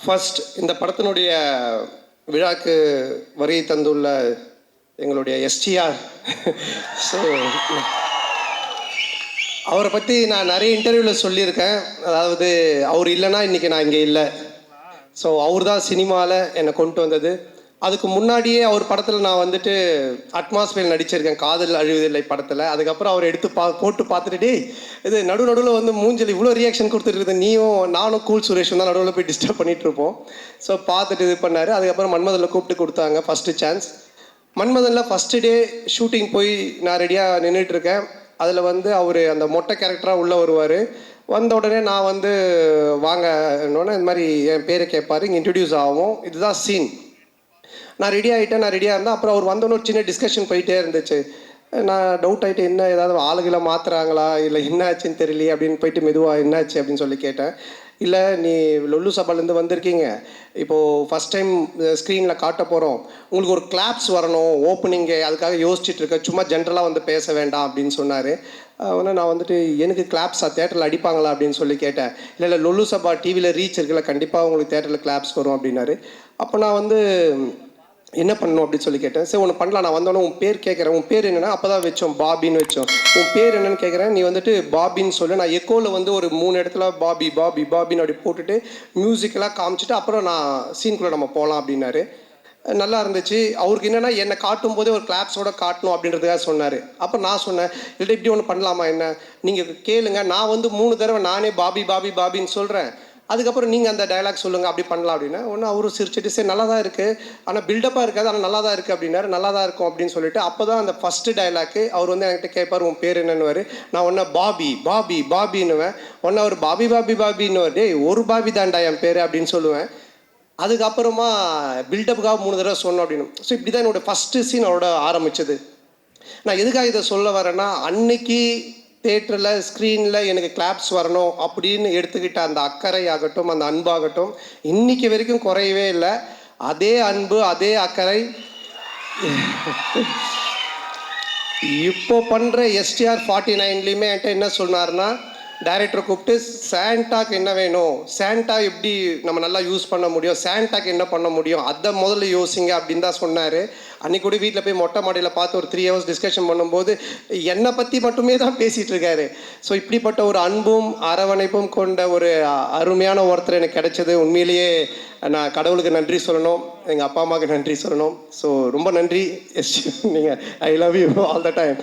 First இந்த படத்தினுடைய விழாக்கு வருகை தந்துள்ள எங்களுடைய எஸ்டிஆர். ஸோ அவரை பற்றி நான் நிறைய இன்டர்வியூவில் சொல்லியிருக்கேன். அதாவது அவர் இல்லைன்னா இன்றைக்கி நான் இங்கே இல்லை. ஸோ அவர் தான் சினிமாவில் என்னை கொண்டு வந்தது. அதுக்கு முன்னாடியே அவர் படத்தில் நான் வந்துட்டு அட்மாஸ்பியர் நடிச்சிருக்கேன், காதல் அழிவதில்லை படத்தில். அதுக்கப்புறம் அவர் எடுத்து போட்டு பார்த்துட்டு, இது நடுவில் வந்து மூஞ்சல் இவ்வளோ ரியாக்ஷன் கொடுத்துட்டு நீயும் நானும் கூல் சுரேஷும் தான் நடுவில் போய் டிஸ்டர்ப் பண்ணிகிட்டு இருப்போம். ஸோ பார்த்துட்டு இது பண்ணார். அதுக்கப்புறம் மன்மதனில் கூப்பிட்டு கொடுத்தாங்க ஃபஸ்ட்டு சான்ஸ். மன்மதனில் ஃபஸ்ட்டு டே ஷூட்டிங் போய் நான் ரெடியாக நின்றுட்டுருக்கேன். அதில் வந்து அவர் அந்த மொட்டை கேரக்டராக உள்ளே வருவார். வந்த உடனே நான் வந்து வாங்கன்னொன்னே இந்த மாதிரி என் பேரை கேட்பார், இங்கே இன்ட்ரடியூஸ் ஆகும், இதுதான் சீன். நான் ரெடியாக இருந்தேன். அப்புறம் அவர் வந்தோன்னு ஒரு சின்ன டிஸ்கஷன் போயிட்டே இருந்துச்சு. நான் டவுட் ஆகிட்டு, என்ன ஏதாவது ஆளுகளை மாற்றுறாங்களா இல்லை என்ன ஆச்சுன்னு தெரியலையே அப்படின்னு போயிட்டு மெதுவாக என்னாச்சு அப்படின்னு சொல்லி கேட்டேன். இல்லை, நீ லொல்லு சபாலேருந்து வந்திருக்கீங்க, இப்போது ஃபஸ்ட் டைம் ஸ்க்ரீனில் காட்ட போகிறோம், உங்களுக்கு ஒரு கிளாப்ஸ் வரணும் ஓப்பனிங்கு, அதுக்காக யோசிச்சுட்டு இருக்க, சும்மா ஜென்ரலாக வந்து பேச வேண்டாம் அப்படின்னு சொன்னார். ஆனால் நான் வந்துட்டு எனக்கு கிளாப்ஸா தேட்டரில் அடிப்பாங்களா அப்படின்னு சொல்லி கேட்டேன். இல்லை லொல்லு சபா டிவியில் ரீச் இருக்குல்ல, கண்டிப்பாக உங்களுக்கு தேட்டரில் கிளாப்ஸ் வரும் அப்படின்னாரு. அப்போ நான் வந்து என்ன பண்ணணும் அப்படின்னு சொல்லி கேட்டேன். சரி ஒன்று பண்ணலாம், நான் வந்தோடனே உன் பேர் கேட்குறேன், உன் பேர் என்னென்னா அப்போ தான் வச்சோம் பாபின்னு வச்சோம். உன் பேர் என்னென்னு கேட்குறேன், நீ வந்துட்டு பாபின்னு சொல்லு. நான் எக்கோவில் வந்து ஒரு 3 இடத்துல பாபி பாபி பாபின்னு அப்படி போட்டுட்டு மியூசிக்கெல்லாம் காமிச்சிட்டு அப்புறம் நான் சீனுக்குள்ளே நம்ம போகலாம் அப்படின்னாரு. நல்லா இருந்துச்சு. அவருக்கு என்னென்னா என்னை காட்டும் போதே ஒரு கிளாப்ஸோட காட்டணும் அப்படின்றதுக்காக சொன்னார். அப்போ நான் சொன்னேன், இல்லை இப்படி ஒன்று பண்ணலாமா, என்ன நீங்கள் கேளுங்க, நான் வந்து 3 தடவை நானே பாபி பாபி பாபின்னு சொல்கிறேன், அதுக்கப்புறம் நீங்கள் அந்த டைலாக் சொல்லுங்கள், அப்படி பண்ணலாம் அப்படின்னா. ஒன்று அவரும் சிரிச்சிட்டு, சரி நல்லா தான் இருக்குது, ஆனால் பில்டப்பாக இருக்காது, ஆனால் நல்லா தான் இருக்குது அப்படின்னாரு. நல்லா தான் இருக்கும் அப்படின்னு சொல்லிட்டு அப்போ தான் அந்த ஃபஸ்ட்டு டைலாக்கு அவர் வந்து என்கிட்ட கேட்பார், உன் பேர் என்னன்னுவார். நான் ஒன்று பாபி பாபி பாபின்னுவேன். ஒன்று அவர் பாபி பாபி பாபின்னுவார். டேய் ஒரு பாபி தான்டா என் பேர் அப்படின்னு சொல்லுவேன். அதுக்கப்புறமா பில்டப்புக்காக 3 தடவை சொன்னோம் அப்படின்னு. ஸோ இப்படி தான் என்னோடய ஃபஸ்ட்டு சீன் அவரோட ஆரம்பித்தது. நான் எதுக்காக இதை சொல்ல வரேன்னா, அன்னைக்கு தேட்டரில் ஸ்க்ரீனில் எனக்கு கிளாப்ஸ் வரணும் அப்படின்னு எடுத்துக்கிட்ட அந்த அக்கறை ஆகட்டும், அந்த அன்பாகட்டும், இன்னைக்கு வரைக்கும் குறையவே இல்லை. அதே அன்பு அதே அக்கறை இப்போ பண்ணுற எஸ்டிஆர் 49லேயுமே என்கிட்ட என்ன சொன்னார்னா, டைரக்டரை கூப்பிட்டு சாண்டாக்கு என்ன வேணும், சாண்டா எப்படி நம்ம நல்லா யூஸ் பண்ண முடியும், சாண்டாக்கு என்ன பண்ண முடியும், அதை முதல்ல யோசிங்க அப்படின்னு தான் சொன்னார். அன்றைக்கி கூட வீட்டில் போய் மொட்டை மாடியில் பார்த்து ஒரு 3 hours டிஸ்கஷன் பண்ணும்போது என்னை பற்றி மட்டுமே தான் பேசிகிட்டு இருக்காரு. ஸோ இப்படிப்பட்ட ஒரு அன்பும் அரவணைப்பும் கொண்ட ஒரு அருமையான ஒருத்தர் எனக்கு கிடைச்சது. உண்மையிலேயே நான் கடவுளுக்கு நன்றி சொல்லணும், எங்கள் அப்பா அம்மாவுக்கு நன்றி சொல்லணும். ஸோ ரொம்ப நன்றி நீங்கள், I love you all the time.